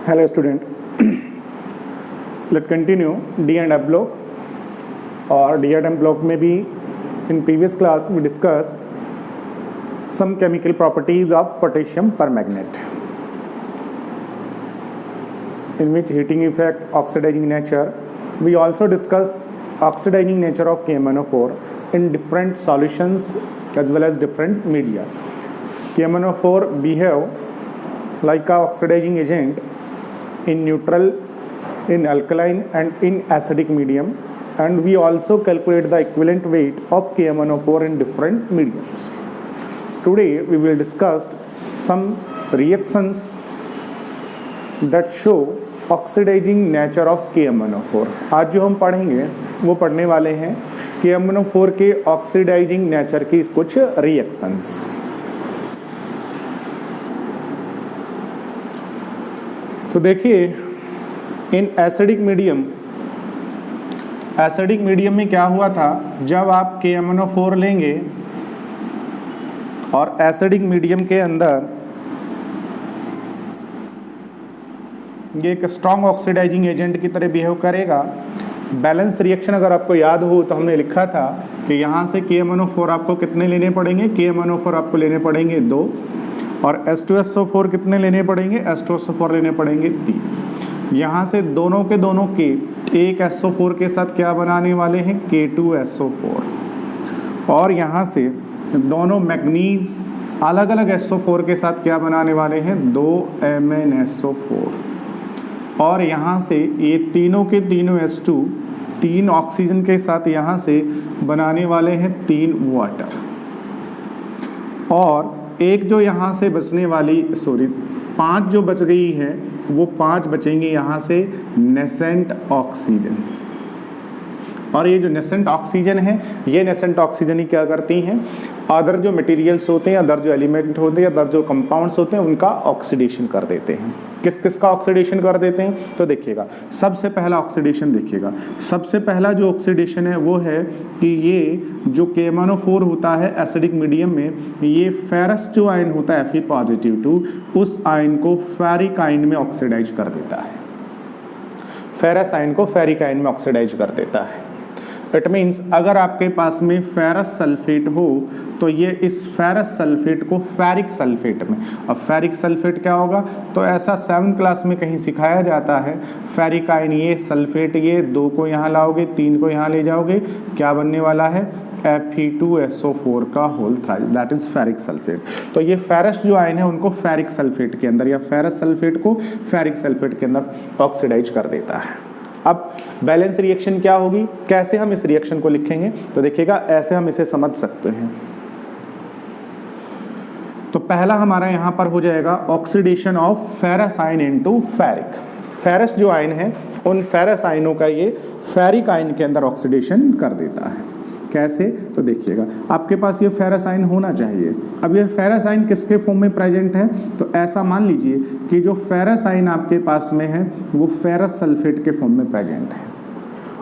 Hello student, let's continue D and F block और D and F block में भी in previous class we discussed some chemical properties of potassium permanganate in which heating effect, oxidizing nature. We also discussed oxidizing nature of KMnO4 in different solutions as well as different media. KMnO4 behave like a oxidizing agent in neutral, in alkaline and in acidic medium, and we also calculate the equivalent weight of KMnO4 in different mediums. Today we will discuss some reactions that show oxidizing nature of KMnO4. आज जो हम पढ़ेंगे वो पढ़ने वाले हैं KMnO4 के oxidising nature की कुछ रिएक्शंस। तो देखिए इन एसिडिक मीडियम में क्या हुआ था, जब आप KMnO4 लेंगे और एसिडिक मीडियम के अंदर ये एक स्ट्रॉन्ग ऑक्सीडाइजिंग एजेंट की तरह बिहेव करेगा। बैलेंस रिएक्शन अगर आपको याद हो तो हमने लिखा था कि यहाँ से KMnO4 आपको कितने लेने पड़ेंगे, KMnO4 आपको लेने पड़ेंगे 2 और H2SO4 कितने लेने पड़ेंगे, H2SO4 लेने पड़ेंगे 3। यहाँ से दोनों के दोनों के एक SO4 के साथ क्या बनाने वाले हैं, K2SO4, और यहाँ से दोनों मैग्नीज अलग अलग SO4 के साथ क्या बनाने वाले हैं, 2MnSO4, और यहाँ से ये तीनों के तीनों H2 3 ऑक्सीजन के साथ यहाँ से बनाने वाले हैं 3 वाटर, और एक जो यहाँ से बचने वाली 5 जो बच गई है वो 5 बचेंगे यहाँ से नेसेंट ऑक्सीजन। और ये जो नेसेंट ऑक्सीजन है, ये नेसेंट ऑक्सीजन ही क्या करती हैं, अदर जो मटेरियल्स होते हैं, अदर जो एलिमेंट होते हैं, अदर जो कंपाउंड्स होते हैं उनका ऑक्सीडेशन कर देते हैं। किस किस का ऑक्सीडेशन कर देते हैं, तो देखिएगा सबसे पहला ऑक्सीडेशन देखिएगा, सबसे पहला जो ऑक्सीडेशन है वो है कि ये जो KMnO4 होता है एसिडिक मीडियम में, ये फेरस जो आयन होता है Fe+2 उस आयन को फेरिक आयन में ऑक्सीडाइज कर देता है, फेरस आयन को फेरिक आयन में ऑक्सीडाइज कर देता है। इट मीन्स अगर आपके पास में फेरस सल्फेट हो तो ये इस फेरस सल्फेट को फेरिक सल्फेट में, अब फेरिक सल्फेट क्या होगा, तो ऐसा 7th क्लास में कहीं सिखाया जाता है, फेरिक आयन ये सल्फेट, ये 2 को यहाँ लाओगे 3 को यहाँ ले जाओगे, क्या बनने वाला है, Fe2SO4 का whole thrice, that is ferric sulphate. तो ये फेरस जो आयन है उनको फेरिक सल्फेट के अंदर या फेरस सल्फेट को फेरिक सल्फेट के अंदर ऑक्सीडाइज कर देता है। अब बैलेंस रिएक्शन क्या होगी, कैसे हम इस रिएक्शन को लिखेंगे, तो देखिएगा ऐसे हम इसे समझ सकते हैं। तो पहला हमारा यहां पर हो जाएगा oxidation of ferrous ion into ferric. Ferrous जो आयन है उन फेरस आयनों का ये फेरिक आयन के अंदर ऑक्सीडेशन कर देता है। कैसे, तो देखिएगा आपके पास ये फेरस आयन होना चाहिए। अब ये फेरस आयन किसके फॉर्म में प्रेजेंट है, तो ऐसा मान लीजिए कि जो फेरस आयन आपके पास में है वो फेरस सल्फेट के फॉर्म में प्रेजेंट है।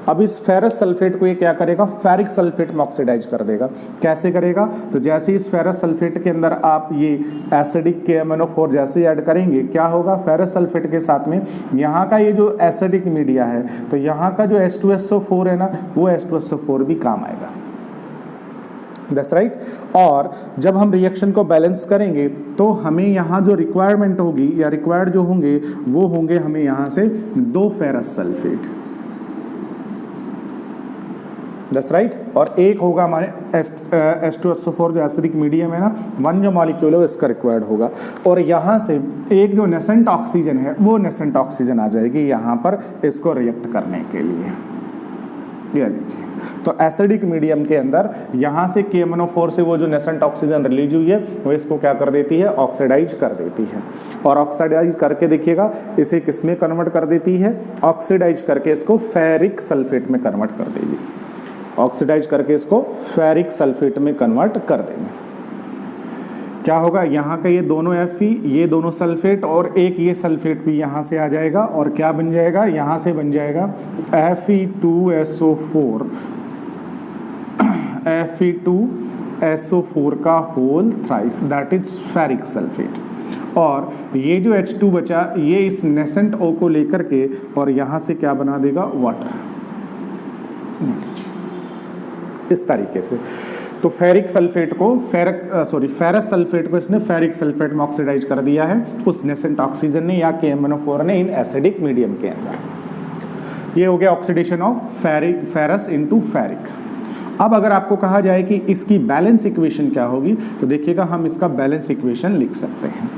अब इस फेरस सल्फेट को ये क्या करेगा, फेरिक सल्फेट में ऑक्सीडाइज कर देगा। कैसे करेगा, तो जैसे इस फेरस सल्फेट के अंदर आप ये एसिडिक KMnO4 जैसे ऐड करेंगे, क्या होगा, फेरस सल्फेट के साथ में यहाँ का ये जो एसिडिक मीडिया है तो यहाँ का जो H2SO4 है ना, वो H2SO4 भी काम आएगा। That's right. और जब हम रिएक्शन को बैलेंस करेंगे तो हमें यहाँ जो रिक्वायरमेंट होगी या रिक्वायर्ड जो होंगे वो होंगे हमें यहाँ से 2 फेरस सल्फेट, दैट्स राइट, और एक होगा हमारे H2SO4 जो एसिडिक मीडियम है ना, 1 जो मॉलिक्यूल है इसका रिक्वायर्ड होगा, और यहाँ से एक जो नेसेंट ऑक्सीजन है वो नेसेंट ऑक्सीजन आ जाएगी यहाँ पर इसको रिएक्ट करने के लिए। ये लीजिए, तो एसिडिक मीडियम के अंदर यहाँ से KMnO4 से वो जो नेसेंट ऑक्सीजन रिलीज हुई है वो इसको क्या कर देती है, ऑक्सीडाइज कर देती है, और ऑक्सीडाइज करके देखिएगा इसे किस में कन्वर्ट कर देती है, ऑक्सीडाइज करके इसको फेरिक सल्फेट में कन्वर्ट कर देगी, ऑक्सीडाइज करके इसको फेरिक सल्फेट में कन्वर्ट कर देंगे। क्या होगा, यहाँ का ये दोनों Fe, ये दोनों सल्फेट और एक ये सल्फेट भी यहाँ से आ जाएगा, और क्या बन जाएगा, यहाँ से बन जाएगा Fe2SO4, Fe2SO4 का whole thrice, that is ferric sulphate. और ये जो H2 बचा ये इस नेसेंट O को लेकर के और यहाँ से क्या बना देगा, वाटर, इस तरीके से। तो फेरिक सल्फेट को फेरस सल्फेट को इसने फेरिक सल्फेट में ऑक्सीडाइज कर दिया है उस नेसेंट ऑक्सीजन ने या KMnO4 ने इन एसिडिक मीडियम के अंदर। ये हो गया oxidation of ferrous into ferric. अब अगर आपको कहा जाए कि इसकी बैलेंस इक्वेशन क्या होगी, तो देखिएगा हम इसका बैलेंस इक्वेशन लिख सकते हैं।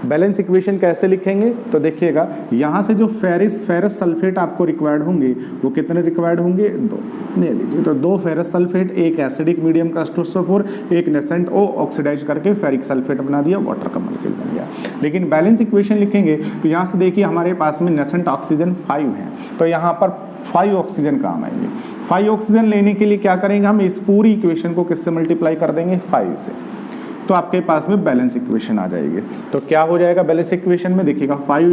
बैलेंस इक्वेशन कैसे लिखेंगे, तो देखिएगा यहाँ से जो फेरस सल्फेट आपको रिक्वायर्ड होंगे वो कितने रिक्वायर्ड होंगे, 2 ले लीजिए। तो 2 फेरस सल्फेट, एक एसिडिक मीडियम का H2SO4, एक नेसेंट O ऑक्सीडाइज करके फेरिक सल्फेट बना दिया, वाटर का मॉलिक्यूल बन गया। लेकिन बैलेंस इक्वेशन लिखेंगे तो यहाँ से देखिए हमारे पास में नेसेंट ऑक्सीजन 5 है, तो यहाँ पर 5 ऑक्सीजन काम आएंगे। 5 ऑक्सीजन लेने के लिए क्या करेंगे, हम इस पूरी इक्वेशन को किससे मल्टीप्लाई कर देंगे, 5 से, तो आपके पास में बैलेंस इक्वेशन आ जाएगी। तो क्या हो जाएगा बैलेंस इक्वेशन में, देखिएगा 5 ×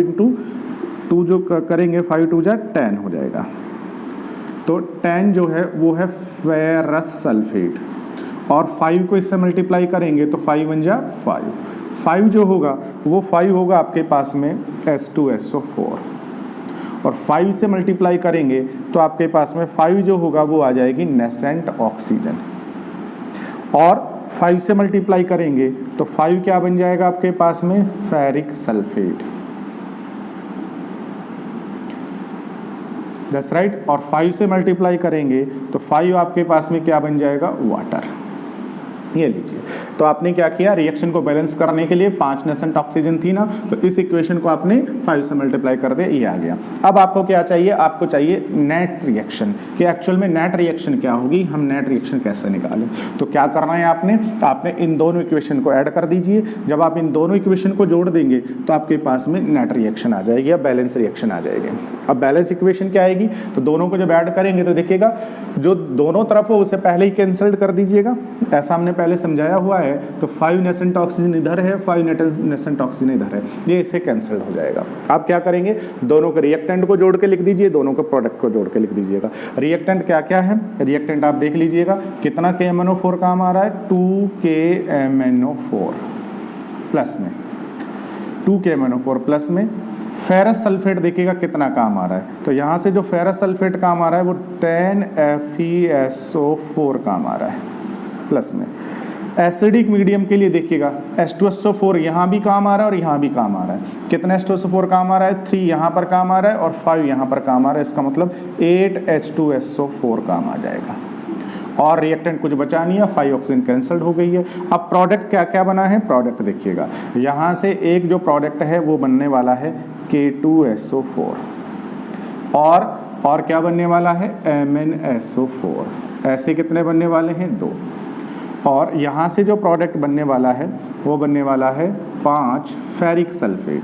2 जो करेंगे 5 × 2 = 10 हो जाएगा। तो 10 जो है वो है फेरस सल्फेट और 5 को इससे मल्टीप्लाई करेंगे तो 5 × 1 = 5। 5 जो होगा वो 5 होगा आपके पास में H2SO4 और 5 से मल्टीप्लाई करेंगे तो आपके पास में 5 जो होगा वो आ जाएगी नेसेंट ऑक्सीजन और 5 से मल्टीप्लाई करेंगे तो 5 क्या बन जाएगा आपके पास में, फेरिक सल्फेट, दैट्स राइट। और 5 से मल्टीप्लाई करेंगे तो 5 आपके पास में क्या बन जाएगा, वाटर। ये लीजिए, तो आपने क्या किया, रिएक्शन को बैलेंस करने के लिए 5 नेसेंट ऑक्सीजन थी ना, तो इस इक्वेशन को आपने 5 से मल्टीप्लाई कर दिया, ये आ गया। अब आपको क्या चाहिए, आपको चाहिए नेट रिएक्शन, कि एक्चुअल में नेट रिएक्शन क्या होगी, हम नेट रिएक्शन कैसे निकालें। तो क्या करना है आपने इन दोनों इक्वेशन को ऐड कर दीजिए। जब आप इन दोनों इक्वेशन को जोड़ देंगे तो आपके पास में नेट रिएक्शन आ जाएगी या बैलेंस रिएक्शन आ जाएगी। अब बैलेंस इक्वेशन क्या आएगी, तो दोनों को जब ऐड करेंगे तो देखिएगा जो दोनों तरफ हो उसे पहले ही कैंसिल कर दीजिएगा, ऐसा हमने पहले समझाया हुआ है। तो 5 नेसेंट ऑक्सीजन इधर है, 5 नेसेंट ऑक्सीजन इधर है, ये इसे कैंसिल हो जाएगा। आप क्या करेंगे, दोनों के रिएक्टेंट को जोड़ के लिख दीजिए, दोनों के प्रोडक्ट को जोड़ के लिख दीजिएगा। रिएक्टेंट क्या क्या है, रिएक्टेंट आप देख लीजिएगा कितना KMnO4 काम आ रहा है, 2 KMnO4 प्लस में, 2 KMnO4 प्लस में फेरस सल्फेट देखिएगा कितना काम आ रहा है। तो यहाँ से जो फेरस सल्फेट काम आ रहा है वो 10 FeSO4 काम आ रहा है प्लस में। एसिडिक मीडियम के लिए देखिएगा H2SO4 यहाँ भी काम आ रहा है और यहाँ भी काम आ रहा है। कितना H2SO4 काम आ रहा है, 3 यहाँ पर काम आ रहा है और 5 यहाँ पर काम आ रहा है, इसका मतलब 8 H2SO4 काम आ जाएगा। और रिएक्टेंट कुछ बचा नहीं है, 5 ऑक्सीजन कैंसल्ड हो गई है। अब प्रोडक्ट क्या क्या बना है, प्रोडक्ट देखिएगा यहाँ से एक जो प्रोडक्ट है वो बनने वाला है K2SO4 और क्या बनने वाला है, MnSO4। ऐसे कितने बनने वाले हैं, 2। और यहाँ से जो प्रोडक्ट बनने वाला है वो बनने वाला है 5 फेरिक सल्फेट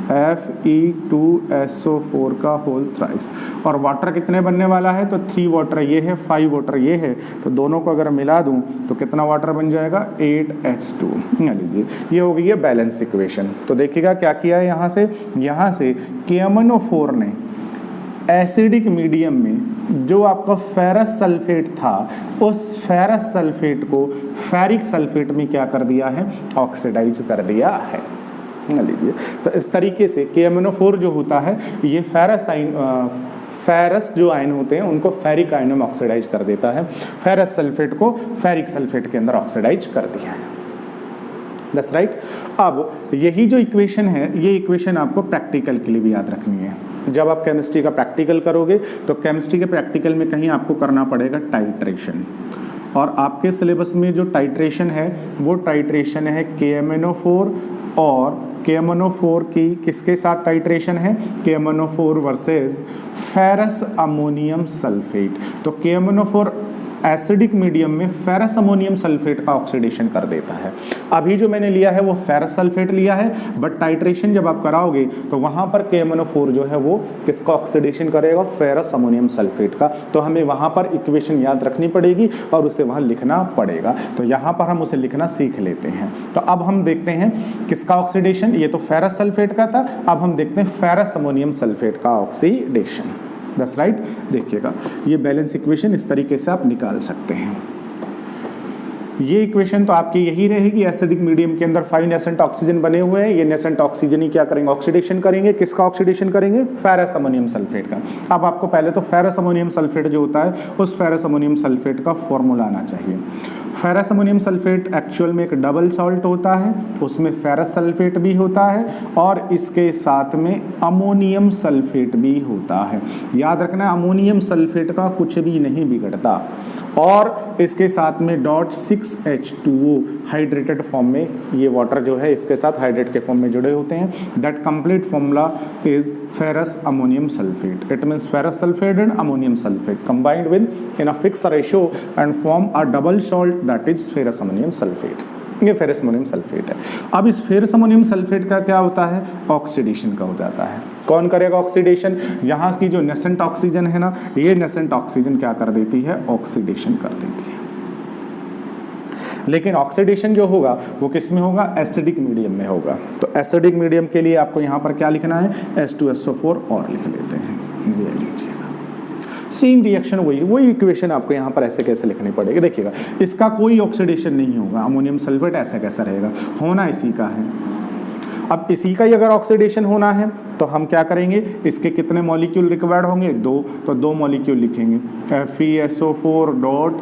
Fe2SO4 का होल थ्राइस। और वाटर कितने बनने वाला है, तो 3 वाटर ये है, 5 वाटर ये है, तो दोनों को अगर मिला दूं तो कितना वाटर बन जाएगा, 8H2। लीजिए ये हो गई है बैलेंस इक्वेशन। तो देखिएगा क्या किया है, यहाँ से KMnO4 ने एसिडिक मीडियम में जो आपका फेरस सल्फेट था उस फेरस सल्फेट को फेरिक सल्फेट में क्या कर दिया है, ऑक्सीडाइज कर दिया है। लीजिए तो इस तरीके से KMnO4 जो होता है ये फेरस जो आयन होते हैं उनको फेरिक आयनों में ऑक्सीडाइज कर देता है, फेरस सल्फेट को फेरिक सल्फेट के अंदर ऑक्सीडाइज कर दिया है। That's right. अब यही जो इक्वेशन है ये इक्वेशन आपको प्रैक्टिकल के लिए भी याद रखनी है। जब आप केमिस्ट्री का प्रैक्टिकल करोगे तो केमिस्ट्री के प्रैक्टिकल में कहीं आपको करना पड़ेगा टाइट्रेशन, और आपके सिलेबस में जो टाइट्रेशन है वो टाइट्रेशन है KMnO4 और KMnO4 की किसके साथ टाइट्रेशन है, KMnO4 versus ferrous ammonium sulphate. तो KMnO4 एसिडिक मीडियम में फेरस अमोनियम सल्फेट का ऑक्सीडेशन कर देता है। अभी जो मैंने लिया है वो फेरस सल्फेट लिया है, बट टाइट्रेशन जब आप कराओगे तो वहां पर KMnO4 जो है वो किसका ऑक्सीडेशन करेगा, फेरस अमोनियम सल्फेट का। तो हमें वहां पर इक्वेशन याद रखनी पड़ेगी और उसे वहां लिखना पड़ेगा। तो यहाँ पर हम उसे लिखना सीख लेते हैं। तो अब हम देखते हैं किसका ऑक्सीडेशन, ये तो फेरस सल्फेट का था, अब हम देखते हैं फेरस अमोनियम सल्फेट का ऑक्सीडेशन। That's right. देखिएगा ये बैलेंस इक्वेशन इस तरीके से आप निकाल सकते हैं। ये इक्वेशन तो आपकी यही रहेगी। एसिडिक मीडियम के अंदर 5 नेसेंट ऑक्सीजन बने हुए हैं, ये नेसेंट ऑक्सीजन ही क्या करेंगे, ऑक्सीडेशन करेंगे। किसका ऑक्सीडेशन करेंगे, फेरस अमोनियम सल्फेट का। अब आपको पहले तो फेरस अमोनियम सल्फेट जो होता है उस फेरस अमोनियम सल्फेट का फॉर्मूला आना चाहिए। फेरस अमोनियम सल्फेट एक्चुअल में एक डबल सॉल्ट होता है, उसमें फेरस सल्फेट भी होता है और इसके साथ में अमोनियम सल्फेट भी होता है। याद रखना अमोनियम सल्फेट का कुछ भी नहीं बिगड़ता। और इसके साथ में .6H2O हाइड्रेटेड फॉर्म में, ये वाटर जो है इसके साथ हाइड्रेट के फॉर्म में जुड़े होते हैं। That complete formula is ferrous ammonium sulphate. It means ferrous sulphate and ammonium sulphate combined with in a fixed ratio and form a double salt that is ferrous ammonium sulfate। ये ferrous ammonium sulphate है। अब इस ferrous ammonium sulphate का क्या होता है, oxidation का हो जाता है। कौन करेगा ऑक्सीडेशन, यहाँ की जो नेसेंट ऑक्सीजन है ना, ये नेसेंट ऑक्सीजन क्या कर देती है, ऑक्सीडेशन कर देती है। लेकिन ऑक्सीडेशन जो होगा वो किस में होगा, एसिडिक मीडियम में होगा। तो एसिडिक मीडियम के लिए आपको यहाँ पर क्या लिखना है, H2SO4 और लिख लेते हैं, ये लीजिएगा। सेम रिएक्शन वही इक्वेशन आपको यहाँ पर ऐसे कैसे लिखनी पड़ेगी। देखिएगा इसका कोई ऑक्सीडेशन नहीं होगा, अमोनियम सल्फेट ऐसा कैसा रहेगा, होना इसी का है। अब इसी का ही अगर ऑक्सीडेशन होना है तो हम क्या करेंगे, इसके कितने मॉलिक्यूल रिक्वायर्ड होंगे, 2, तो 2 मॉलिक्यूल लिखेंगे, FeSO4 dot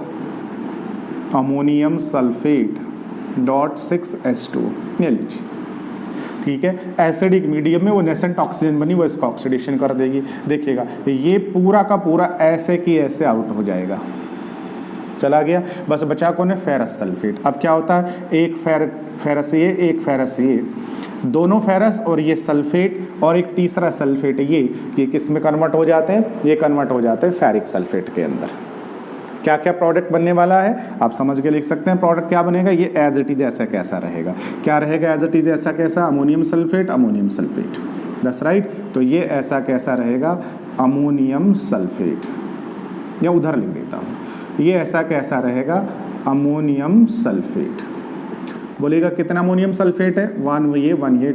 ammonium sulphate dot 6H2, ये लीजिए। ठीक है, एसिडिक मीडियम में वो नेसेंट ऑक्सीजन बनी, वो इसका ऑक्सीडेशन कर देगी। देखिएगा ये पूरा का पूरा ऐसे की ऐसे आउट हो जाएगा, चला गया। बस बचा कौन है, फेरस सल्फेट। अब क्या होता है, एक फेरस ये, एक फेरस ये, दोनों फेरस और ये सल्फेट और एक तीसरा सल्फेट ये किस में कन्वर्ट हो जाते हैं, ये कन्वर्ट हो जाते हैं फेरिक सल्फेट के अंदर। क्या क्या प्रोडक्ट बनने वाला है आप समझ के लिख सकते हैं। प्रोडक्ट क्या बनेगा, ये एज इट इज ऐसा कैसा रहेगा, क्या रहेगा एज इट इज ऐसा कैसा, अमोनियम सल्फेट दैट्स राइट। तो ये ऐसा कैसा रहेगा, अमोनियम सल्फेट, या उधर लिख देता हूँ, ये ऐसा कैसा रहेगा, अमोनियम सल्फेट। बोलेगा कितना अमोनियम सल्फेट है, 1 ये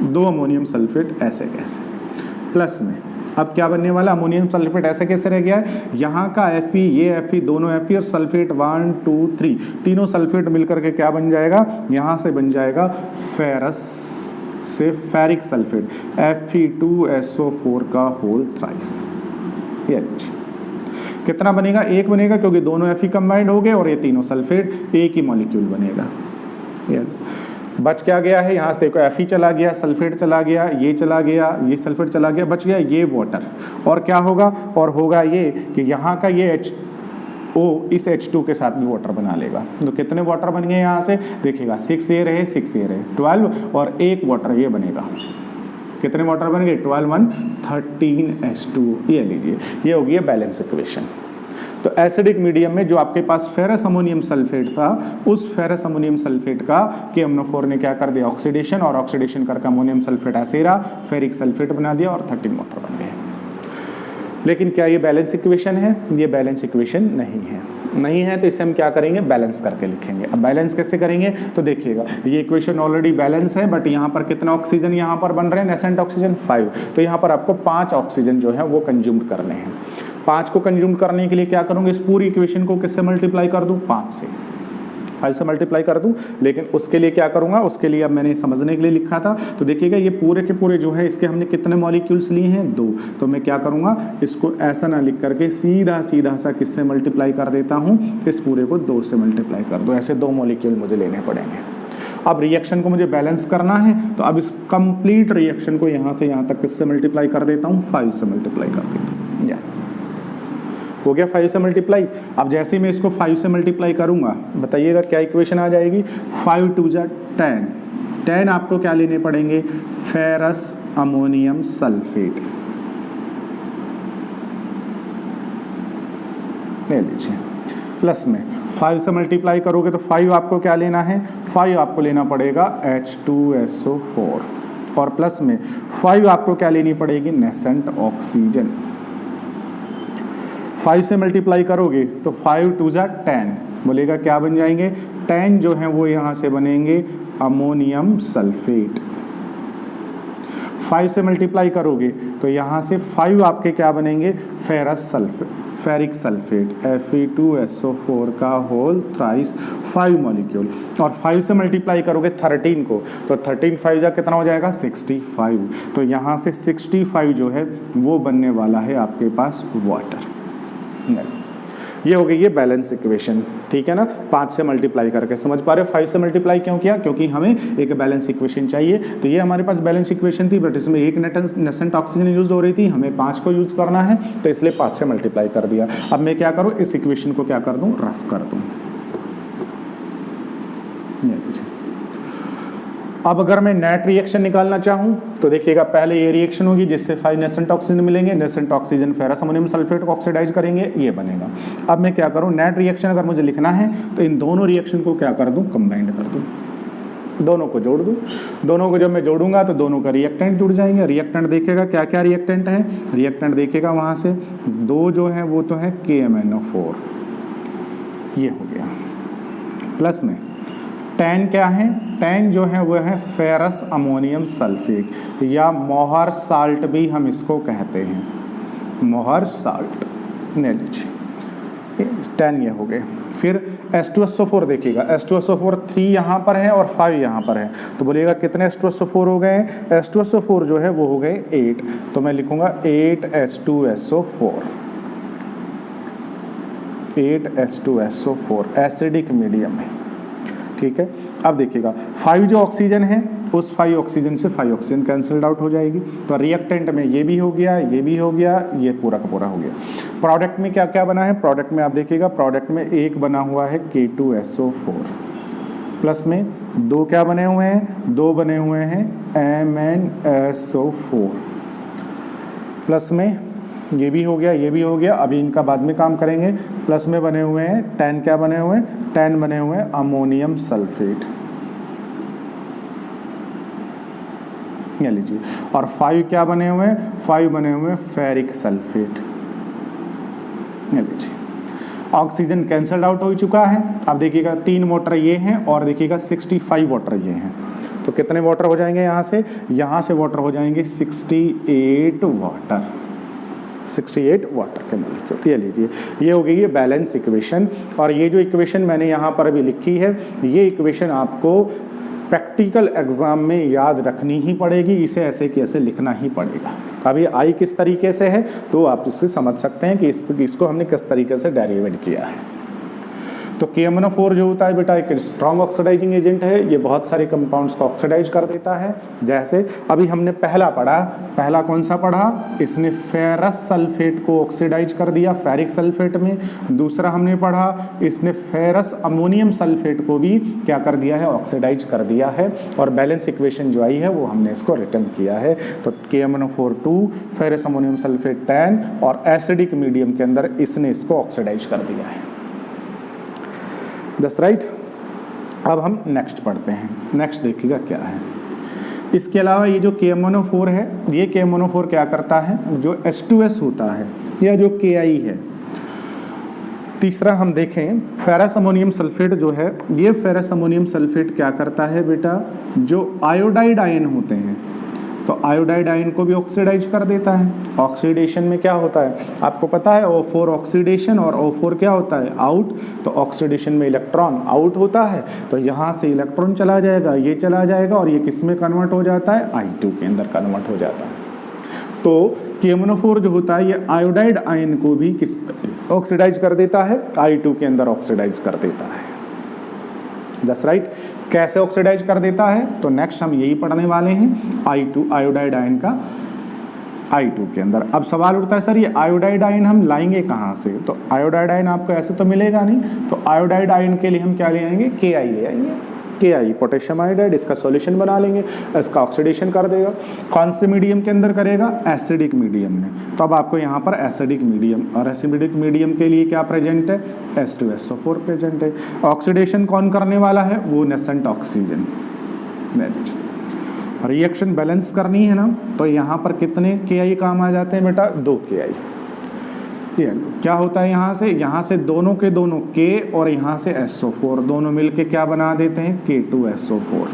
2 अमोनियम सल्फेट ऐसे कैसे। प्लस में अब क्या बनने वाला, अमोनियम सल्फेट ऐसे कैसे रह गया है, यहाँ का Fe, ये Fe, दोनों Fe और सल्फेट 1 2 3 तीनों सल्फेट मिलकर के क्या बन जाएगा, यहाँ से बन जाएगा फेरस से फेरिक सल्फेट, Fe2SO4 का होल थ्राइस। ये कितना बनेगा, 1 बनेगा, क्योंकि दोनों Fe कंबाइंड हो गए और ये तीनों सल्फेट एक ही मॉलिक्यूल बनेगा। बच क्या गया है, यहाँ से देखो Fe चला गया, सल्फेट चला गया, ये चला गया, ये सल्फेट चला गया, बच गया ये वाटर। और क्या होगा, और होगा ये कि यहाँ का ये H2O इस H2 के साथ भी वाटर बना लेगा। तो कितने वाटर बन गए यहाँ से, देखिएगा 6 ये रहे 6 ये रहे 12 और एक वाटर ये बनेगा। कितने वाटर बन गए, 12 1 13H2, ये लीजिए, ये होगी बैलेंस इक्वेशन। तो एसिडिक मीडियम में जो आपके पास फेरस अमोनियम सल्फेट था, उस फेरस अमोनियम सल्फेट का KMnO4 ने क्या कर दिया, ऑक्सीडेशन, और ऑक्सीडेशन करके अमोनियम सल्फेट ऐसे रहा, फेरिक सल्फेट बना दिया और 13 वाटर बन गए। लेकिन क्या ये बैलेंस इक्वेशन है, ये बैलेंस इक्वेशन नहीं है, तो इसे हम क्या करेंगे, बैलेंस करके लिखेंगे। अब बैलेंस कैसे करेंगे, तो देखिएगा ये इक्वेशन ऑलरेडी बैलेंस है, बट यहाँ पर कितना ऑक्सीजन यहाँ पर बन रहे हैं, नेसेंट ऑक्सीजन 5, तो यहाँ पर आपको 5 ऑक्सीजन जो है वो कंज्यूम करने हैं। 5 को कंज्यूम करने के लिए क्या करूँगा, इस पूरी इक्वेशन को किससे मल्टीप्लाई कर दूँ, 5 से, 5 से मल्टीप्लाई कर दूं। लेकिन उसके लिए क्या करूंगा, उसके लिए अब मैंने समझने के लिए लिखा था, तो देखिएगा ये पूरे के पूरे जो है इसके हमने कितने मॉलिक्यूल्स लिए हैं, 2। तो मैं क्या करूंगा, इसको ऐसा ना लिख करके सीधा सा किससे मल्टीप्लाई कर देता हूं, इस पूरे को 2 से मल्टीप्लाई कर दो। ऐसे 2 मॉलिक्यूल मुझे लेने पड़ेंगे। अब रिएक्शन को मुझे बैलेंस करना है, तो अब इस कंप्लीट रिएक्शन को यहाँ से यहाँ तक किससे मल्टीप्लाई कर देता हूँ, 5 से मल्टीप्लाई कर देता हूँ। या हो गया 5 से मल्टीप्लाई। अब जैसे ही मैं इसको 5 से मल्टीप्लाई करूंगा, बताइएगा क्या इक्वेशन आ जाएगी, 5 2 10। 10 आपको क्या लेने पड़ेंगे, फेरस अमोनियम सल्फेट ले लीजिए। प्लस में 5 से मल्टीप्लाई करोगे तो 5 आपको क्या लेना है, 5 आपको लेना पड़ेगा H2SO4, और प्लस में 5 आपको क्या लेनी पड़ेगी, नेसेंट ऑक्सीजन। 5 से मल्टीप्लाई करोगे तो 5 2 10, बोलेगा क्या बन जाएंगे, 10 जो है वो यहाँ से बनेंगे अमोनियम सल्फेट। 5 से मल्टीप्लाई करोगे तो यहाँ से 5 आपके क्या बनेंगे, फेरिक सल्फेट Fe2SO4 का होल थ्राइस 5 मॉलिक्यूल, और 5 से मल्टीप्लाई करोगे 13 को, तो 13 5 जा कितना हो जाएगा 65। तो यहाँ से 65 जो है वो बनने वाला है आपके पास वाटर। ये हो गई ये बैलेंस इक्वेशन, ठीक है ना। 5 से मल्टीप्लाई करके, समझ पा रहे हो 5 से मल्टीप्लाई क्यों किया, क्योंकि हमें एक बैलेंस इक्वेशन चाहिए। तो ये हमारे पास बैलेंस इक्वेशन थी, बट इसमें एक नेसेंट ऑक्सीजन यूज हो रही थी, हमें 5 को यूज करना है, तो इसलिए 5 से मल्टीप्लाई कर दिया। अब मैं क्या करूँ, इस इक्वेशन को क्या कर दूँ, रफ कर दूँ। अब अगर मैं नेट रिएक्शन निकालना चाहूँ तो देखिएगा, पहले ये रिएक्शन होगी जिससे 5 नेसेंट ऑक्सीजन मिलेंगे, nascent oxygen ferrous ammonium sulphate को ऑक्सीडाइज करेंगे, ये बनेगा। अब मैं क्या करूँ, नेट रिएक्शन अगर मुझे लिखना है तो इन दोनों रिएक्शन को क्या कर दूँ, कंबाइंड कर दूँ, दोनों को जोड़ दूँ। दोनों को जब मैं जोड़ूंगा तो दोनों का रिएक्टेंट जुड़ जाएंगे। रिएक्टेंट देखेगा क्या क्या रिएक्टेंट है, रिएक्टेंट देखेगा वहाँ से 2 जो है वो तो है KMnO4, ये हो गया। प्लस में 10 क्या है, 10 जो है वो है फेरस अमोनियम सल्फेट, या मोहर साल्ट भी हम इसको कहते हैं, मोहर साल्ट, ले लीजिए 10 ये हो गए। फिर H2SO4 देखिएगा, H2SO4 3 यहाँ पर है और 5 यहाँ पर है, तो बोलिएगा कितने H2SO4 हो गए, H2SO4 जो है वो हो गए 8, तो मैं लिखूंगा 8H2SO4, 8H2SO4 एसिडिक मीडियम है, ठीक है। अब देखिएगा 5 जो ऑक्सीजन है, उस 5 ऑक्सीजन से 5 ऑक्सीजन कैंसल्ड आउट हो जाएगी, तो रिएक्टेंट में ये भी हो गया, ये भी हो गया, ये पूरा का पूरा हो गया। प्रोडक्ट में क्या क्या बना है, प्रोडक्ट में आप देखिएगा, प्रोडक्ट में एक बना हुआ है K2SO4, प्लस में 2 क्या बने हुए हैं, 2 बने हुए हैं MnSO4, प्लस में ये भी हो गया, ये भी हो गया, अभी इनका बाद में काम करेंगे। प्लस में बने हुए हैं 10 क्या बने हुए हैं, 10 बने हुए हैं अमोनियम सल्फेट, ये लीजिए। और 5 क्या बने हुए हैं, 5 बने हुए हैं फेरिक सल्फेट, ये लीजिए। ऑक्सीजन कैंसल्ड आउट हो चुका है। अब देखिएगा 3 वाटर ये हैं और देखिएगा 65 वाटर ये हैं, तो कितने वाटर हो जाएंगे, यहाँ से वाटर हो जाएंगे 68 वाटर, 68 वाटर के मॉलिक्यूल, ये लीजिए। ये हो गई है बैलेंस इक्वेशन। और ये जो इक्वेशन मैंने यहाँ पर अभी लिखी है, ये इक्वेशन आपको प्रैक्टिकल एग्जाम में याद रखनी ही पड़ेगी, इसे ऐसे कैसे लिखना ही पड़ेगा। अभी आई किस तरीके से है तो आप इससे समझ सकते हैं कि इसको हमने किस तरीके से डेरिवेट किया है। तो KMnO4 जो होता है बेटा एक स्ट्रॉन्ग ऑक्सीडाइजिंग एजेंट है, ये बहुत सारे कंपाउंड्स को ऑक्सीडाइज कर देता है। जैसे अभी हमने पहला पढ़ा, पहला कौन सा पढ़ा, इसने फेरस सल्फेट को ऑक्सीडाइज कर दिया फेरिक सल्फेट में। दूसरा हमने पढ़ा, इसने फेरस अमोनियम सल्फेट को भी क्या कर दिया है, ऑक्सीडाइज कर दिया है। और बैलेंस इक्वेशन जो आई है वो हमने इसको रिटर्न किया है। तो KMnO4 2, फेरस अमोनियम सल्फेट 10, और एसिडिक मीडियम के अंदर इसने इसको ऑक्सीडाइज कर दिया है। That's right. अब हम नेक्स्ट पढ़ते हैं। नेक्स्ट देखिएगा क्या है। इसके अलावा ये जो KMnO4 है, ये KMnO4 क्या करता है, जो H2S होता है या जो Ki है। तीसरा हम देखें फेरस अमोनियम सल्फेट जो है, ये फेरस अमोनियम सल्फेट क्या करता है बेटा, जो आयोडाइड आयन होते हैं तो आयोडाइड आयन को भी ऑक्सीडाइज कर देता है। ऑक्सीडेशन में क्या होता है आपको पता है, O4 ऑक्सीडेशन और O4 क्या होता है, आउट। तो ऑक्सीडेशन में इलेक्ट्रॉन आउट होता है, तो यहाँ से इलेक्ट्रॉन चला जाएगा, ये चला जाएगा, और ये किस में कन्वर्ट हो जाता है, I2 के अंदर कन्वर्ट हो जाता है। तो KMnO4 जो होता है ये आयोडाइड आयन को भी किस ऑक्सीडाइज कर देता है, I2 के अंदर ऑक्सीडाइज कर देता है। That's right. कैसे ऑक्सीडाइज कर देता है, तो नेक्स्ट हम यही पढ़ने वाले हैं, I2 आयोडाइड आयन का I2 के अंदर। अब सवाल उठता है सर ये आयोडाइड आयन हम लाएंगे कहाँ से, तो आयोडाइड आयन आपको ऐसे तो मिलेगा नहीं, तो आयोडाइड आयन के लिए हम क्या ले आएंगे, Ki ले आएंगे, Ki पोटेशियम आयोडाइड, इसका सॉल्यूशन बना लेंगे, इसका ऑक्सीडेशन कर देगा। कौन से मीडियम के अंदर करेगा, एसिडिक मीडियम में। तो अब आपको यहाँ पर एसिडिक मीडियम, और एसिडिक मीडियम के लिए क्या प्रेजेंट है, H2SO4 प्रेजेंट है। ऑक्सीडेशन कौन करने वाला है, वो नेसेंट ऑक्सीजन। रिएक्शन बैलेंस करनी है ना, तो यहाँ पर कितने Ki काम आ जाते हैं बेटा, 2 Ki। क्या होता है, यहाँ से दोनों के दोनों K और यहाँ से SO4 दोनों मिलके क्या बना देते हैं, K2SO4।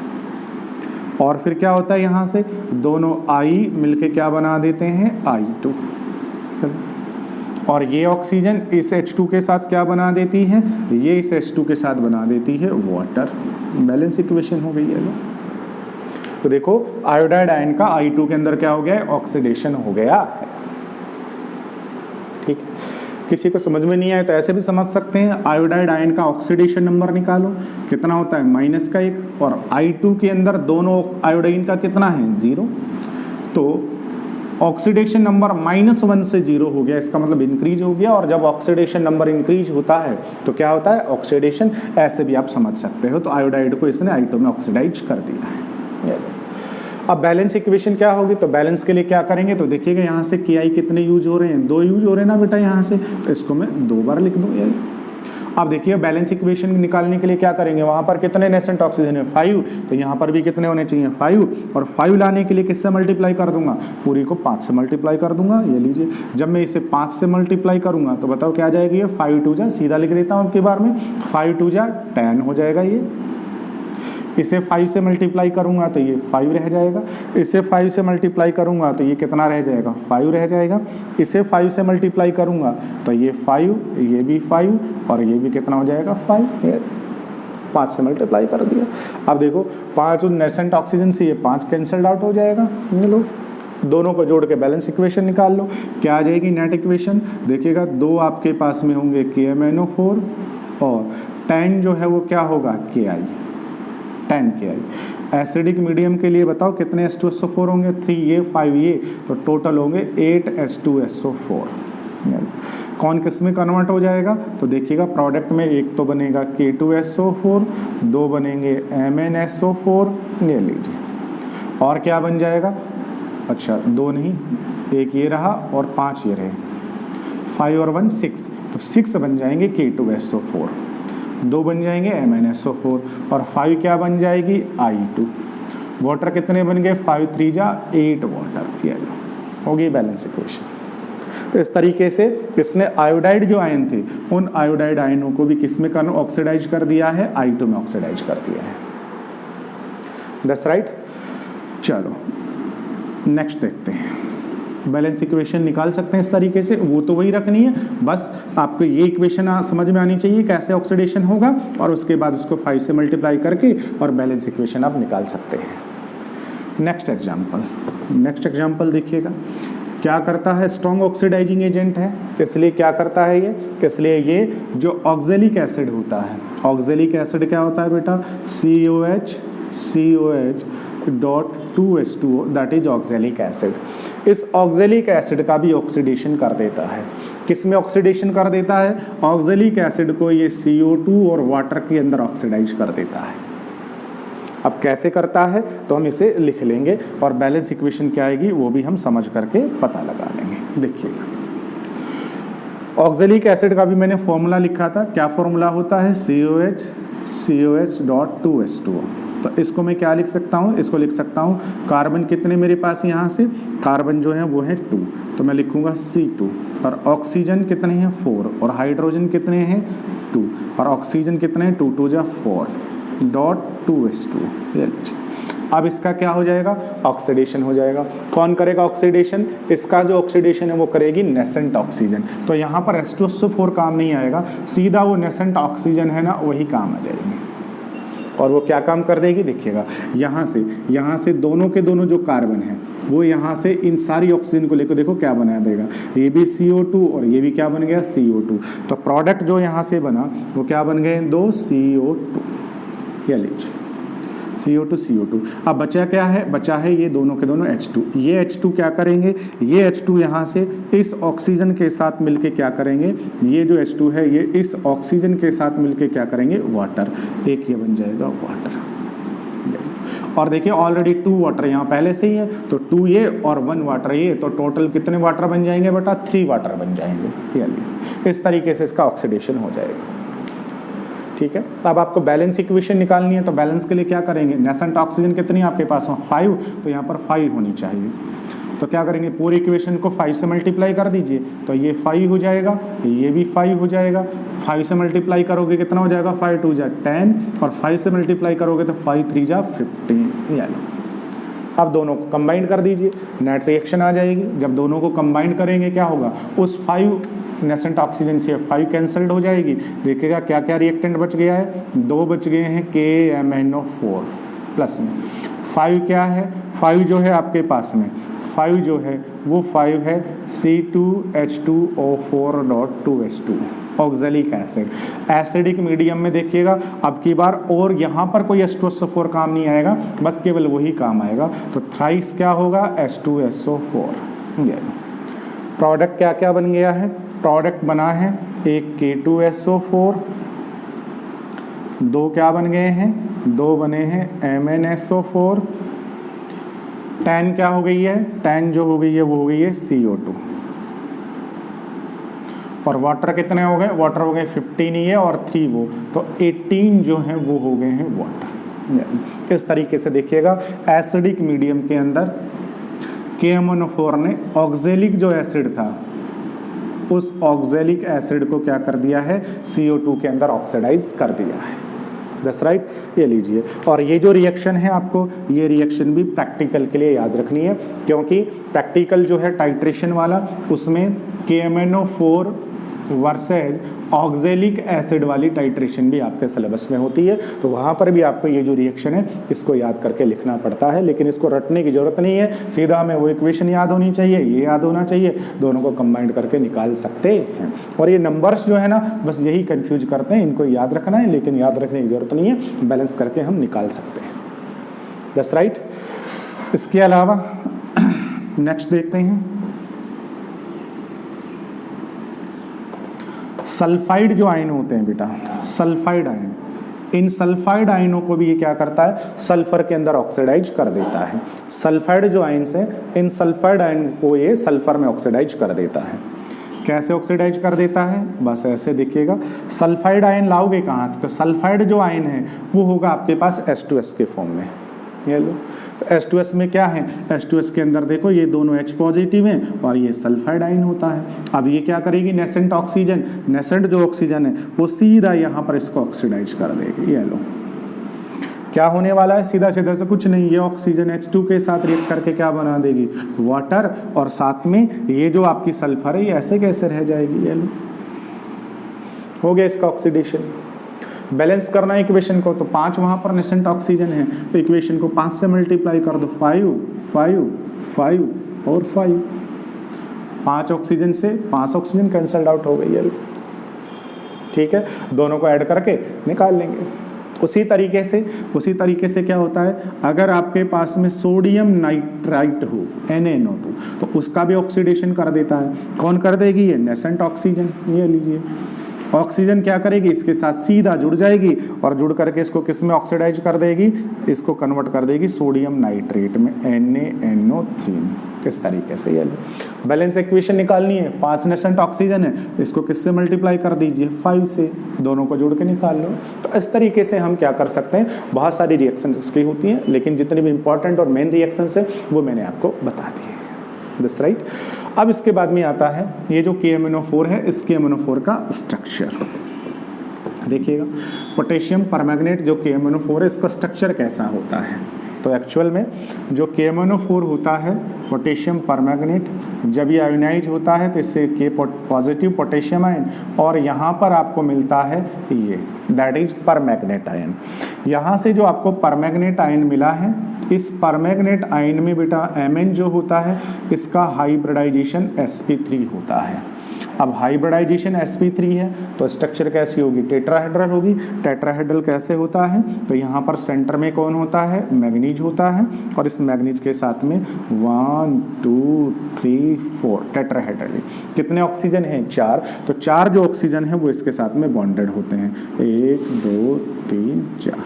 और फिर क्या होता है, यहाँ से दोनों I मिलके क्या बना देते हैं, I2। और ये ऑक्सीजन इस H2 के साथ क्या बना देती है, ये इस H2 के साथ बना देती है वाटर। बैलेंस इक्वेशन हो गई है ना। तो देखो आयोडाइड आयन का I2 के अंदर क्या हो गया है, ऑक्सीडेशन हो गया है। ठीक है, किसी को समझ में नहीं आए तो ऐसे भी समझ सकते हैं, आयोडाइड आयन का ऑक्सीडेशन नंबर निकालो, कितना होता है -1, और I2 के अंदर दोनों आयोडाइन का कितना है 0, तो ऑक्सीडेशन नंबर -1 से 0 हो गया, इसका मतलब इंक्रीज हो गया। और जब ऑक्सीडेशन नंबर इंक्रीज होता है तो क्या होता है, ऑक्सीडेशन। ऐसे भी आप समझ सकते हो। तो आयोडाइड को इसने I2 में ऑक्सीडाइज कर दिया है। अब बैलेंस इक्वेशन क्या होगी, तो बैलेंस के लिए क्या करेंगे, तो देखिएगा यहाँ से Ki कितने यूज हो रहे हैं, 2 यूज हो रहे हैं ना बेटा यहाँ से, तो इसको मैं 2 बार लिख दूँ। ये अब देखिए बैलेंस इक्वेशन निकालने के लिए क्या करेंगे, वहाँ पर कितने नेसेंट ऑक्सीजन है 5, तो यहाँ पर भी कितने होने चाहिए 5, और 5 लाने के लिए किससे मल्टीप्लाई कर दूंगा, पूरी को 5 से मल्टीप्लाई कर दूंगा। ये लीजिए, जब मैं इसे 5 से मल्टीप्लाई करूंगा तो बताओ क्या आ जाएगी, ये 5 2 जा, सीधा लिख देता हूँ आपके बार में, 5 2 जा 10 हो जाएगा। ये इसे 5 से मल्टीप्लाई करूंगा तो ये 5 रह जाएगा, इसे 5 से मल्टीप्लाई करूंगा तो ये कितना रह जाएगा 5 रह जाएगा, इसे 5 से मल्टीप्लाई करूंगा तो ये 5, ये भी 5, और ये भी कितना हो जाएगा 5, ये 5 से मल्टीप्लाई कर दिया। अब देखो 5 नेसेंट ऑक्सीजन से ये 5 कैंसल्ड आउट हो जाएगा। ये लो, दोनों को जोड़ के बैलेंस इक्वेशन निकाल लो, क्या आ जाएगी नेट इक्वेशन, देखिएगा 2 आपके पास में होंगे KMnO4 और 10 जो है वो क्या होगा Ki, 10 Ki। एसिडिक मीडियम के लिए बताओ कितने H2SO4 होंगे, 3 ये 5 ये, तो टोटल होंगे 8 H2SO4। कौन किस में कन्वर्ट हो जाएगा, तो देखिएगा प्रोडक्ट में एक तो बनेगा K2SO4, 2 बनेंगे MnSO4, ये लीजिए, और क्या बन जाएगा, अच्छा 2 नहीं, एक ये रहा और 5 ये रहे, 5 और 1 6, तो 6 बन जाएंगे K2SO4, 2 बन जाएंगे MnSO4, और 5 क्या बन जाएगी I2। वाटर कितने बन गए, 5 3 जा 8 वाटर, होगी बैलेंस इक्वेशन। तो इस तरीके से इसने आयोडाइड जो आयन थे उन आयोडाइड आयनों को भी किस में ऑक्सीडाइज कर दिया है, I2 में ऑक्सीडाइज कर दिया है। That's right. चलो नेक्स्ट देखते हैं, बैलेंस इक्वेशन निकाल सकते हैं इस तरीके से, वो तो वही रखनी है, बस आपको ये इक्वेशन समझ में आनी चाहिए कैसे ऑक्सीडेशन होगा, और उसके बाद उसको 5 से मल्टीप्लाई करके और बैलेंस इक्वेशन आप निकाल सकते हैं। नेक्स्ट एग्जाम्पल देखिएगा, क्या करता है, स्ट्रॉन्ग ऑक्सीडाइजिंग एजेंट है, इसलिए क्या करता है ये, इसलिए ये जो ऑक्जेलिक एसिड होता है, ऑक्जेलिक एसिड क्या होता है बेटा, COH.2H2O, that is oxalic acid. इस ऑक्जेलिक एसिड का भी ऑक्सीडेशन कर देता है, किस में ऑक्सीडेशन कर देता है, ऑक्जेलिक एसिड को ये CO2 और वाटर के अंदर ऑक्सीडाइज कर देता है। अब कैसे करता है तो हम इसे लिख लेंगे, और बैलेंस इक्वेशन क्या आएगी वो भी हम समझ करके पता लगा लेंगे। देखिएगा ऑक्जेलिक एसिड का भी मैंने फॉर्मूला लिखा था, क्या फॉर्मूला होता है, COH.2H2O। तो इसको मैं क्या लिख सकता हूँ, इसको लिख सकता हूँ, कार्बन कितने मेरे पास यहाँ से, कार्बन जो है वो है 2, तो मैं लिखूंगा C2, और ऑक्सीजन कितने हैं 4, और हाइड्रोजन कितने हैं 2, और ऑक्सीजन कितने हैं 2 2 जा 4.2H2। अब इसका क्या हो जाएगा, ऑक्सीडेशन हो जाएगा। कौन करेगा ऑक्सीडेशन, इसका जो ऑक्सीडेशन है वो करेगी नेसेंट ऑक्सीजन। तो यहाँ पर H2SO4 काम नहीं आएगा, सीधा वो नेसेंट ऑक्सीजन है ना वही काम आ जाएगी। और वो क्या काम कर देगी, देखिएगा यहाँ से दोनों के दोनों जो कार्बन है वो यहाँ से इन सारी ऑक्सीजन को लेकर देखो क्या बना देगा, ये भी CO2 और ये भी क्या बन गया CO2। तो प्रोडक्ट जो यहाँ से बना वो क्या बन गए, 2 CO2, या लीजिए CO2। अब बचा क्या है, बचा है ये दोनों के दोनों H2। ये H2 क्या करेंगे, ये H2 यहाँ से इस ऑक्सीजन के साथ मिलके क्या करेंगे, ये जो H2 है ये इस ऑक्सीजन के साथ मिलके क्या करेंगे, वाटर, एक ये बन जाएगा वाटर। और देखिए ऑलरेडी 2 वाटर यहाँ पहले से ही है, तो 2 ये और 1 वाटर ये, तो टोटल कितने वाटर बन जाएंगे बेटा, 3 वाटर बन जाएंगे। इस तरीके से इसका ऑक्सीडेशन हो जाएगा। ठीक है, अब आपको बैलेंस इक्वेशन निकालनी है, तो बैलेंस के लिए क्या करेंगे, नेसेंट ऑक्सीजन कितनी आपके पास 5, तो यहाँ पर 5 होनी चाहिए। तो क्या करेंगे, पूरी इक्वेशन को 5 से मल्टीप्लाई कर दीजिए, तो ये 5 हो जाएगा, ये भी 5 हो जाएगा। 5 से मल्टीप्लाई करोगे कितना हो जाएगा, 5 2 जा 10, और 5 से मल्टीप्लाई करोगे तो 5 3 जा 15। यानी अब दोनों को कंबाइन कर दीजिए, नेट रिएक्शन आ जाएगी। जब दोनों को कंबाइन करेंगे क्या होगा, उस 5 नेसेंट ऑक्सीजन से 5 कैंसल्ड हो जाएगी। देखिएगा क्या क्या रिएक्टेंट बच गया है, 2 बच गए हैं KMnO4 प्लस में। 5 क्या है, 5 जो है आपके पास में 5 जो है वो 5 है C2H2O4.2H2 oxalic acid. Acidic medium में देखिएगा अब की बार, और यहाँ पर कोई H2SO4 काम नहीं आएगा, बस केवल वही काम आएगा। तो थ्राइस क्या होगा, H2SO4। प्रोडक्ट क्या क्या बन गया है, प्रोडक्ट बना है एक K2SO4, 2 क्या बन गए हैं, 2 बने हैं MnSO4, 10 क्या हो गई है, 10 जो हो गई है वो हो गई है CO2, और वाटर कितने हो गए, वाटर हो गए 15 ये और 3 वो, तो 18 जो है वो हो गए हैं वाटर। इस तरीके से देखिएगा एसिडिक मीडियम के अंदर KMnO4 ने ऑक्जेलिक जो एसिड था उस ऑक्जेलिक एसिड को क्या कर दिया है, CO2 के अंदर ऑक्सीडाइज कर दिया है। दैट्स राइट, ये लीजिए। और ये जो रिएक्शन है आपको, ये रिएक्शन भी प्रैक्टिकल के लिए याद रखनी है, क्योंकि प्रैक्टिकल जो है टाइट्रेशन वाला, उसमें KMnO4 वर्सेज ऑक्जेलिक एसिड वाली टाइट्रेशन भी आपके सिलेबस में होती है। तो वहाँ पर भी आपको ये जो रिएक्शन है इसको याद करके लिखना पड़ता है, लेकिन इसको रटने की जरूरत नहीं है, सीधा हमें वो इक्वेशन याद होनी चाहिए, ये याद होना चाहिए, दोनों को कंबाइंड करके निकाल सकते हैं। और ये नंबर्स जो है ना बस यही कंफ्यूज करते हैं, इनको याद रखना है, लेकिन याद रखने की जरूरत नहीं है, बैलेंस करके हम निकाल सकते हैं। That's right. इसके अलावा नेक्स्ट देखते हैं सल्फाइड जो आयन होते हैं बेटा, सल्फाइड आयन, इन सल्फाइड आयनों को भी ये क्या करता है, सल्फर के अंदर ऑक्सीडाइज कर देता है। सल्फाइड जो आयन्स है, इन सल्फाइड आयन को ये सल्फर में ऑक्सीडाइज कर देता है। कैसे ऑक्सीडाइज कर देता है, बस ऐसे देखिएगा। सल्फाइड आयन लाओगे कहाँ से, तो सल्फाइड जो आयन है वो होगा आपके पास H2S के फॉर्म में। ये लो, तो H2S में क्या है, H2S के अंदर देखो ये दोनों H पॉजिटिव हैं और ये सल्फाइड आयन होता है। अब ये क्या करेगी, नेसेंट ऑक्सीजन, नेसेंट जो ऑक्सीजन है वो सीधा यहाँ पर इसको ऑक्सीडाइज कर देगी। ये लो, क्या होने वाला है, सीधा सीधा से कुछ नहीं, ये ऑक्सीजन H2 के साथ रिएक्ट करके क्या बना देगी, वाटर, और साथ में ये जो आपकी सल्फर है ये ऐसे कैसे रह जाएगी। ये लो, हो गया इसका ऑक्सीडेशन। बैलेंस करना है इक्वेशन को, तो 5 वहाँ पर नेसेंट ऑक्सीजन है, तो इक्वेशन को 5 से मल्टीप्लाई कर दो, 5 5 5 और 5, 5 ऑक्सीजन से 5 ऑक्सीजन कैंसल्ड आउट हो गई है। ठीक है, दोनों को ऐड करके निकाल लेंगे। उसी तरीके से क्या होता है, अगर आपके पास में सोडियम नाइट्राइट हो NaNO2, तो उसका भी ऑक्सीडेशन कर देता है। कौन कर देगी, ये नेसेंट ऑक्सीजन। ये लीजिए, ऑक्सीजन क्या करेगी, इसके साथ सीधा जुड़ जाएगी और जुड़ करके इसको किस में ऑक्सीडाइज कर देगी, इसको कन्वर्ट कर देगी सोडियम नाइट्रेट में NaNO3। इस तरीके से ये बैलेंस इक्वेशन निकालनी है। 5 नेसेंट ऑक्सीजन है, इसको किससे मल्टीप्लाई कर दीजिए, 5 से, दोनों को जोड़ के निकाल लो। तो इस तरीके से हम क्या कर सकते हैं, बहुत सारी रिएक्शन इसकी होती हैं, लेकिन जितनी भी इंपॉर्टेंट और मेन रिएक्शन है वो मैंने आपको बता दी है। That's right. अब इसके बाद में आता है ये जो KMnO4 है, इस KMnO4 का स्ट्रक्चर देखिएगा। पोटेशियम परमैंगनेट जो KMnO4 है, इसका स्ट्रक्चर कैसा होता है, तो एक्चुअल में जो KMnO4 होता है पोटेशियम परमैंगनेट, जब ये आयोनाइज होता है तो इससे K पॉजिटिव पोटेशियम आयन, और यहाँ पर आपको मिलता है ये, दैट इज परमैंगनेट आयन। यहाँ से जो आपको परमैंगनेट आयन मिला है, इस परमैंगनेट आयन में बेटा Mn जो होता है इसका हाइब्रिडाइजेशन sp3 होता है। अब हाइब्रिडाइजेशन sp3 है तो स्ट्रक्चर कैसी होगी, टेट्राहेड्रल होगी। टेट्राहेड्रल कैसे होता है, तो यहाँ पर सेंटर में कौन होता है, मैग्नीज होता है, और इस मैग्नीज के साथ में 1 2 3 4 टेट्राहेड्रल। कितने ऑक्सीजन हैं, 4, तो 4 जो ऑक्सीजन है वो इसके साथ में बॉन्डेड होते हैं, 1 2 3 4।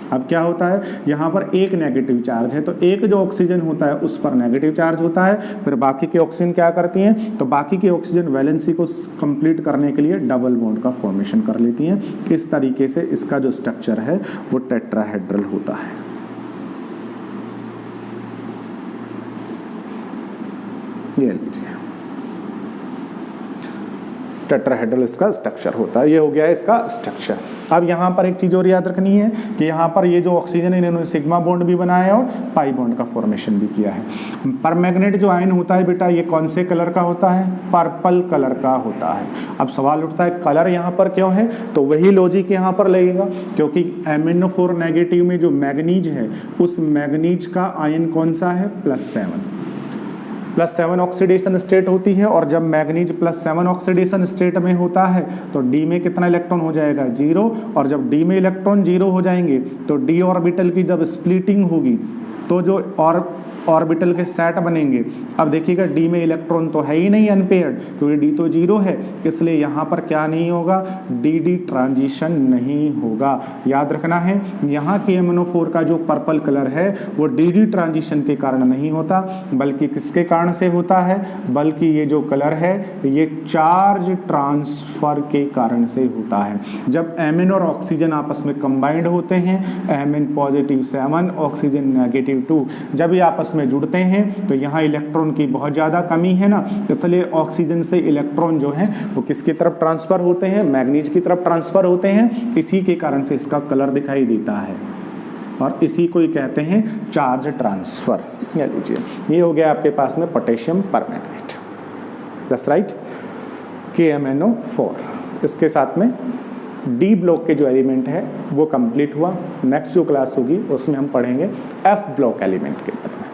अब क्या होता है, यहाँ पर एक नेगेटिव चार्ज है, तो एक जो ऑक्सीजन होता है उस पर नेगेटिव चार्ज होता है। फिर बाकी के ऑक्सीजन क्या करती हैं, तो बाकी के ऑक्सीजन वैलेंसी को कंप्लीट करने के लिए डबल बॉन्ड का फॉर्मेशन कर लेती हैं। इस तरीके से इसका जो स्ट्रक्चर है वो टेट्राहेड्रल होता है। ये लीजिए, टेट्राहेड्रल इसका स्ट्रक्चर होता है। ये हो गया है इसका स्ट्रक्चर। अब यहाँ पर एक चीज़ और याद रखनी है कि यहाँ पर ये जो ऑक्सीजन है इन्होंने सिग्मा बॉन्ड भी बनाया है और पाई बॉन्ड का फॉर्मेशन भी किया है। परमैग्नेट जो आयन होता है बेटा ये कौन से कलर का होता है? पर्पल कलर का होता है। अब सवाल उठता है कलर यहाँ पर क्यों है, तो वही लॉजिक यहाँ पर लगेगा क्योंकि MnO4 नेगेटिव में जो मैग्नीज है उस मैग्नीज का आयन कौन सा है? +7 ऑक्सीडेशन स्टेट होती है और जब मैग्नीज +7 ऑक्सीडेशन स्टेट में होता है तो डी में कितना इलेक्ट्रॉन हो जाएगा? 0। और जब डी में इलेक्ट्रॉन 0 हो जाएंगे तो डी ऑर्बिटल की जब स्प्लिटिंग होगी तो जो ऑर्बिटल के सेट बनेंगे। अब देखिएगा डी में इलेक्ट्रॉन तो है ही नहीं अनपेयर्ड क्योंकि डी तो 0 है, इसलिए यहाँ पर क्या नहीं होगा? डी ट्रांजिशन नहीं होगा। याद रखना है यहाँ के MnO4 का जो पर्पल कलर है वो डी ट्रांजिशन के कारण नहीं होता बल्कि किसके कारण से होता है? बल्कि ये जो कलर है ये चार्ज ट्रांसफर के कारण से होता है। जब Mn और ऑक्सीजन आपस में कंबाइंड होते हैं, Mn +7 ऑक्सीजन -2, जब ये आपस में जुड़ते हैं तो यहाँ इलेक्ट्रॉन की बहुत ज़्यादा कमी है ना, इसलिए ऑक्सीजन से इलेक्ट्रॉन जो है वो किसकी तरफ ट्रांसफर होते हैं? मैग्नीज की तरफ ट्रांसफर होते हैं। इसी के कारण से इसका कलर दिखाई देता है और इसी को ही कहते हैं चार्ज ट्रांसफर। ये हो गया आपके पास में potassium permanganate. That's right, KMnO4। इसके साथ में डी ब्लॉक के जो एलिमेंट है वो कंप्लीट हुआ। नेक्स्ट जो क्लास होगी उसमें हम पढ़ेंगे F ब्लॉक एलिमेंट के बारे में।